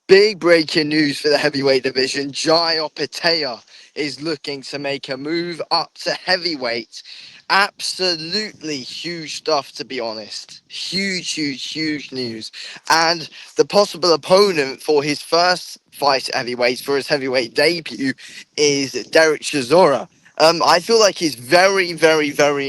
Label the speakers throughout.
Speaker 1: Big breaking news for the heavyweight division. Opetaia is looking to make a move up to heavyweight. Absolutely huge stuff, to be honest. Huge news. And the possible opponent for his first fight at heavyweight, for his heavyweight debut, is Derek Chisora. I feel like he's very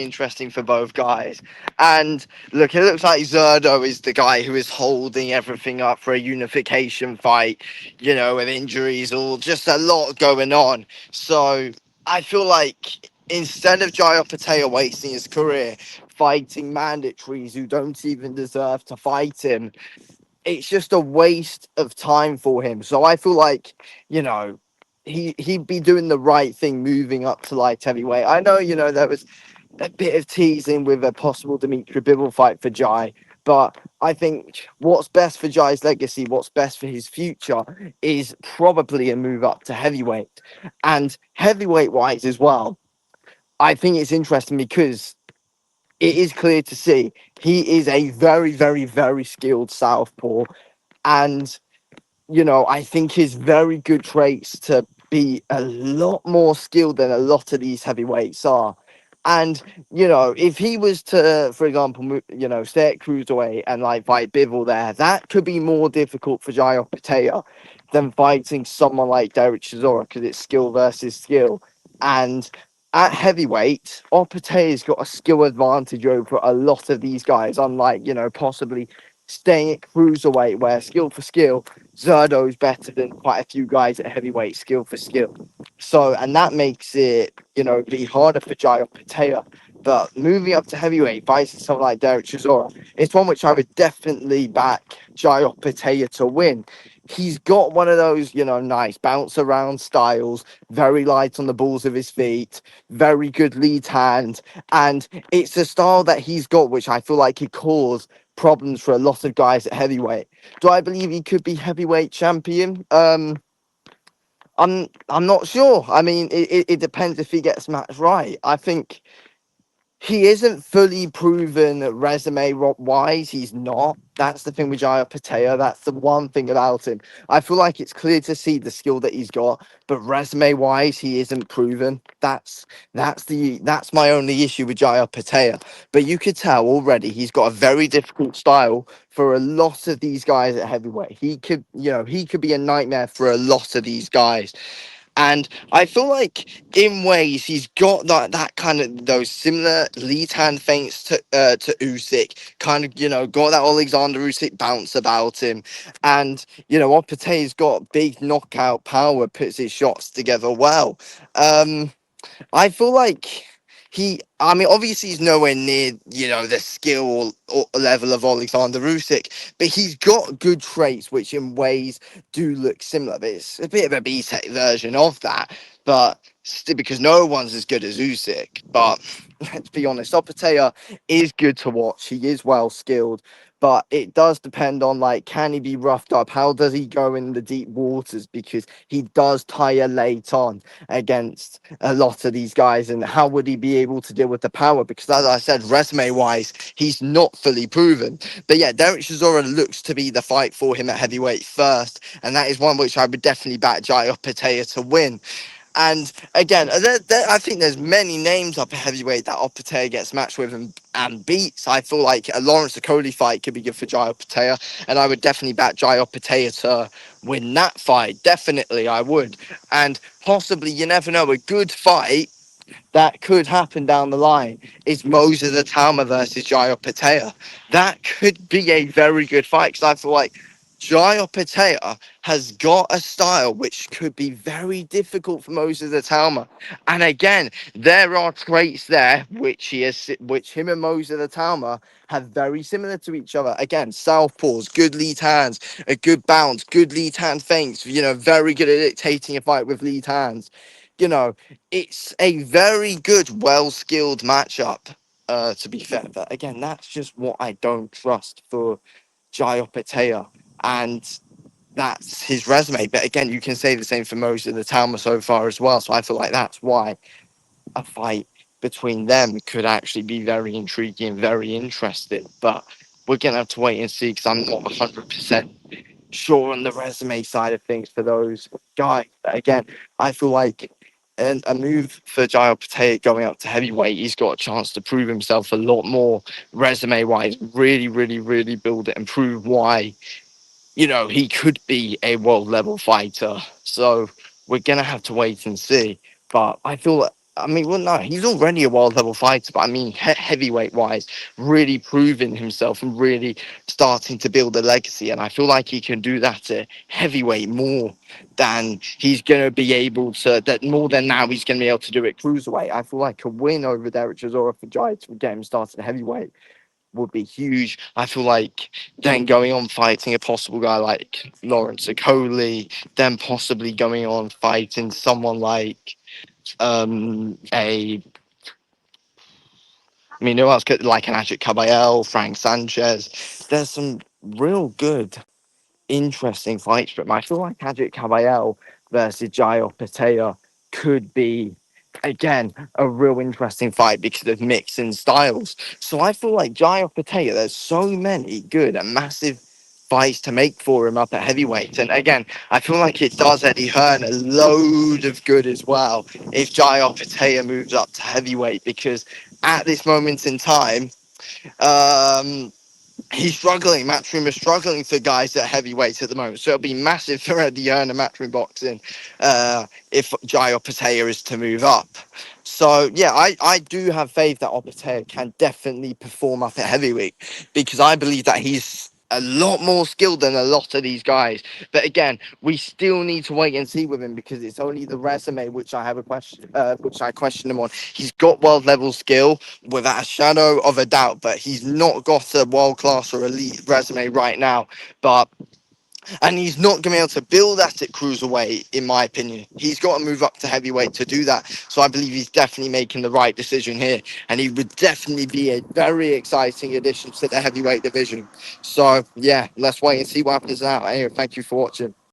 Speaker 1: interesting for both guys. And look, it looks like Zerdo is the guy who is holding everything up for a unification fight, with injuries or just a lot going on. So I feel like instead of Jai Opetaia wasting his career fighting mandatories who don't even deserve to fight him, it's just a waste of time for him. So I feel like, he'd be doing the right thing moving up to light heavyweight. I know, there was a bit of teasing with a possible Dimitri Bivol fight for Jai. But I think what's best for Jai's legacy, what's best for his future, is probably a move up to heavyweight. And heavyweight wise as well, I think it's interesting because it is clear to see he is a very skilled southpaw. And I think his very good traits to be a lot more skilled than a lot of these heavyweights are. And, if he was to, for example, stay at cruiserweight and like fight Bivol there, that could be more difficult for Jai Opetaia than fighting someone like Derek Chisora because it's skill versus skill. And at heavyweight, Opetaia's got a skill advantage over a lot of these guys, unlike, possibly staying at cruiserweight where skill for skill, Zerdo's better than quite a few guys at heavyweight, skill for skill. So, and that makes it, be harder for Jai Opetaia. But moving up to heavyweight, fighting someone like Derek Chisora, it's one which I would definitely back Jai Opetaia to win. He's got one of those, nice bounce around styles, very light on the balls of his feet, very good lead hand. And it's a style that he's got, which I feel like could cause problems for a lot of guys at heavyweight. Do I believe he could be heavyweight champion? I'm not sure. I mean, it depends if he gets matched right. I think he isn't fully proven resume wise. He's not. That's the thing with Jaya Patea. That's the one thing about him. I feel like it's clear to see the skill that he's got, but resume wise, he isn't proven. That's my only issue with Jaya Patea. But you could tell already he's got a very difficult style for a lot of these guys at heavyweight. He could be a nightmare for a lot of these guys. And I feel like in ways he's got that kind of those similar lead hand feints to Usyk, kind of got that Alexander Usyk bounce about him, and Opetay's got big knockout power, puts his shots together well. Um, I feel like I mean, obviously he's nowhere near, the skill or level of Alexander Usyk, but he's got good traits which in ways do look similar. But it's a bit of a B-Tech version of that, but still, because no one's as good as Usyk. But let's be honest, Opetaia is good to watch. He is well skilled. But it does depend on, like, can he be roughed up? How does he go in the deep waters? Because he does tire late on against a lot of these guys, and how would he be able to deal with the power? Because as I said, resume wise, he's not fully proven. But yeah, Derek Chisora looks to be the fight for him at heavyweight first, and that is one which I would definitely back Jai Opetaia to win. And again, I think there's many names up at heavyweight that Opetaia gets matched with and beats. I feel like a Lawrence Okoli fight could be good for Jai Opetaia, and I would definitely back Jai Opetaia to win that fight. Definitely, I would. And possibly, you never know, a good fight that could happen down the line is Moses Atama versus Jai Opetaia. That could be a very good fight because I feel like Jai Opetaia has got a style which could be very difficult for Moses Atama. And again, there are traits there which him and Moses Atama have very similar to each other. Again, southpaws, good lead hands, a good bounce, good lead hand feints, very good at dictating a fight with lead hands. You know, it's a very good, well-skilled matchup, to be fair. But again, that's just what I don't trust for Jai Opetaia. And that's his resume. But again, you can say the same for most of the Talma so far as well. So I feel like that's why a fight between them could actually be very intriguing, very interesting. But we're going to have to wait and see because I'm not 100% sure on the resume side of things for those guys. But again, I feel like a move for Jai Opetaia going up to heavyweight, he's got a chance to prove himself a lot more resume wise, really, really, really build it and prove why, he could be a world level fighter. So we're gonna have to wait and see. But I feel, I mean, well, no, he's already a world level fighter. But I mean, heavyweight wise, really proving himself and really starting to build a legacy. And I feel like he can do that at heavyweight more than he's gonna be able to. That more than now he's gonna be able to do it cruiserweight. I feel like a win over Derek Chisora for Giants would get him started at heavyweight would be huge. I feel like then going on fighting a possible guy like Lawrence Okoli, then possibly going on fighting someone like a I mean who else could like an Ajit Caballel, Frank Sanchez. There's some real good interesting fights for him. I feel like Ajit Caballel versus Jai Opetaia could be, again, a real interesting fight because of mixing styles. So I feel like Jai Opetaia, there's so many good and massive fights to make for him up at heavyweight. And again, I feel like it does Eddie Hearn a load of good as well if Jai Opetaia moves up to heavyweight because at this moment in time, um, he's struggling. Matchroom is struggling for guys at heavyweight at the moment. So it'll be massive for Eddie Hearn and Matchroom Boxing if Jai Opetaia is to move up. So, yeah, I do have faith that Opetaia can definitely perform up at heavyweight because I believe that he's a lot more skilled than a lot of these guys. But again, we still need to wait and see with him because it's only the resume which I have a question, which I question him on. He's got world level skill without a shadow of a doubt, but he's not got a world class or elite resume right now. But and he's not going to be able to build that at cruiserweight, in my opinion. He's got to move up to heavyweight to do that. So I believe he's definitely making the right decision here. And he would definitely be a very exciting addition to the heavyweight division. So, yeah, let's wait and see what happens now. Anyway, thank you for watching.